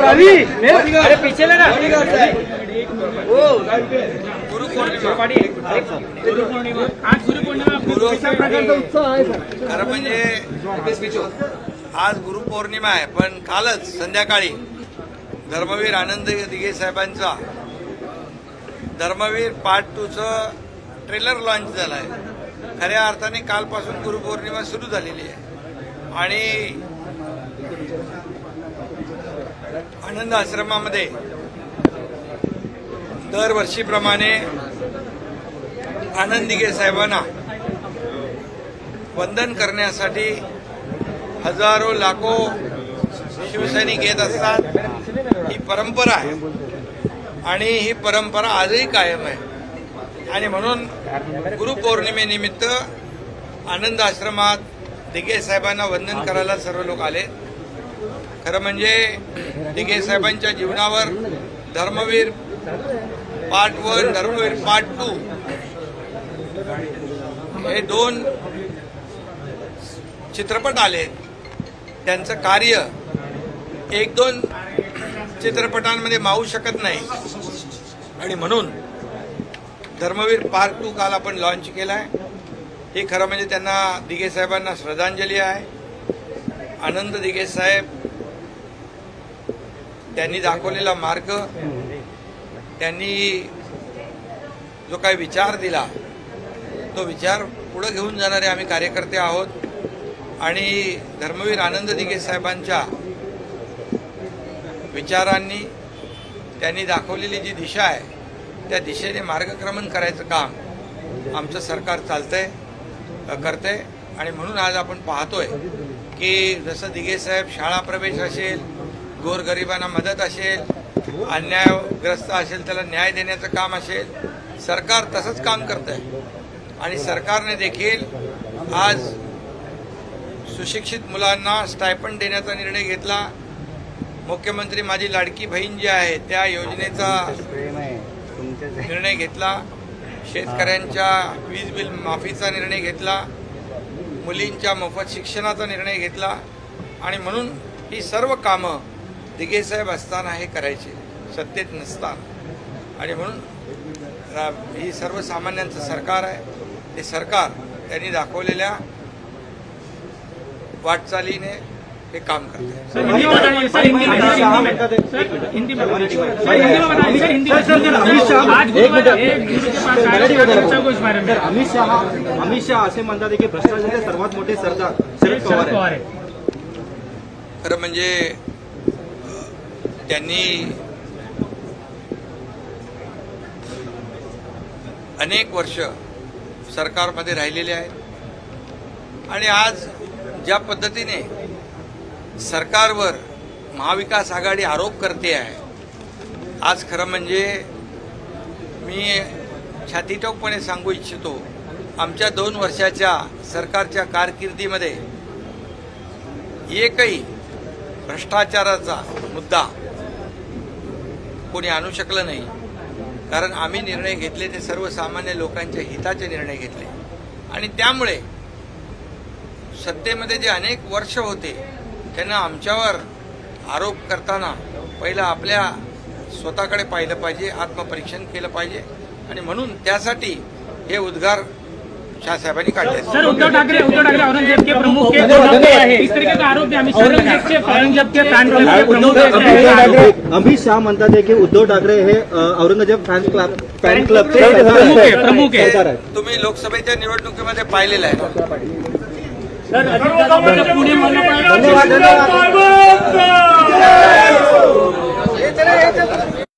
अरे पीछे लगा। आज गुरुपौर्णिमा खरं म्हणजे आज गुरुपौर्णिमा आहे, पण कालच संध्याकाळी धर्मवीर आनंद दिघे साहेबांचा धर्मवीर पार्ट 2चं ट्रेलर लॉन्च झालं आहे। खऱ्या अर्थाने कालपासून गुरुपौर्णिमा सुरू झालेली आहे आणि आनंद आश्रमामध्ये दरवर्षीप्रमाणे आनंद दिघे साहेबांना वंदन करण्यासाठी हजारो लाखो शिवसैनिक येत असतात। ही परंपरा आहे आणि ही परंपरा आजही कायम आहे आणि म्हणून गुरुपौर्णिमेनिमित्त आनंद आश्रमात दिघे साहेबांना वंदन करायला सर्व लोक आले। खरं म्हणजे दिघे साहेबांच्या जीवनावर धर्मवीर पार्ट 1 धर्मवीर पार्ट 2 हे 2 चित्रपट आले। त्यांचं कार्य 1-2 चित्रपटांमध्ये मावू शकत नाही आणि म्हणून धर्मवीर पार्ट 2 काल आपण लॉन्च केलाय। हे खरं म्हणजे त्यांना दिघे साहेबांना श्रद्धांजली आहे। आनंद दिघे साहेब त्यांनी दाखवलेला मार्ग, त्यांनी जो काही विचार दिला तो विचार पुढे घेऊन जाणारे आम्ही कार्यकर्ते आहोत आणि धर्मवीर आनंद दिघे साहेबांच्या विचारांनी त्यांनी दाखवलेली जी दिशा आहे त्या दिशेने मार्गक्रमण करायचं काम आमचं सरकार करतंय आणि म्हणून आज आपण पाहतोय की जसं दिघे साहेब शाळा प्रवेश असेल, गोरगरिबांना मदत असेल, अन्यायग्रस्त असेल त्याला न्याय देण्याचं काम असेल, सरकार तसंच काम करतंय आणि सरकारने देखील आज सुशिक्षित मुलांना स्टायपंड देण्याचा निर्णय घेतला। मुख्यमंत्री माझी लाडकी बहीण जी आहे त्या योजनेचा निर्णय घेतला। शेतकऱ्यांच्या वीज बिल माफीचा निर्णय घेतला, मुलींच्या मोफत शिक्षणाचा निर्णय घेतला आणि म्हणून ही सर्व कामं दिघे साहेब असताना हे करायचे, सत्तेत नसताना। आणि म्हणून ही सर्वसामान्यांचं सरकार आहे। ते सरकार त्यांनी दाखवलेल्या वाटचालीने हे काम करते। अमित शाह असे म्हणतात की भ्रष्टाचाराचे सर्वात मोठे सरदार शरद पवार आहे। खरं म्हणजे त्यांनी अनेक वर्ष सरकारमध्ये राहिलेले आहेत आणि आज ज्या पद्धतीने सरकारवर महाविकास आघाडी आरोप करते आहे, आज खरं म्हणजे मी छातीठोकपणे सांगू इच्छितो, आमच्या 2 वर्षाच्या सरकारच्या कारकिर्दीमध्ये एकही भ्रष्टाचाराचा मुद्दा कोणी आणू शकलं नाही। कारण आम्ही निर्णय घेतले ते सर्वसामान्य लोकांच्या हिताचे निर्णय घेतले आणि त्यामुळे सत्तेमध्ये जे अनेक वर्ष होते त्यांना आमच्यावर आरोप करताना पहिला आपल्या स्वतःकडे पाहिलं पाहिजे, आत्मपरीक्षण केलं पाहिजे आणि म्हणून त्यासाठी हे उद्गार शाहसाहेबांनी काढले। सर, उद्धव ठाकरे औरंगजेब के प्रमुख है, इस तरीके का आरोप भी औरंगजेब के फैन क्लब के प्रमुख। अमित शाह म्हणतात की उद्धव ठाकरे हे औरंगजेब फॅन क्लब प्रमुख आहे। तुम्ही लोकसभेच्या निवडणुकीमध्ये पाहिलेलं आहे। धन्यवाद।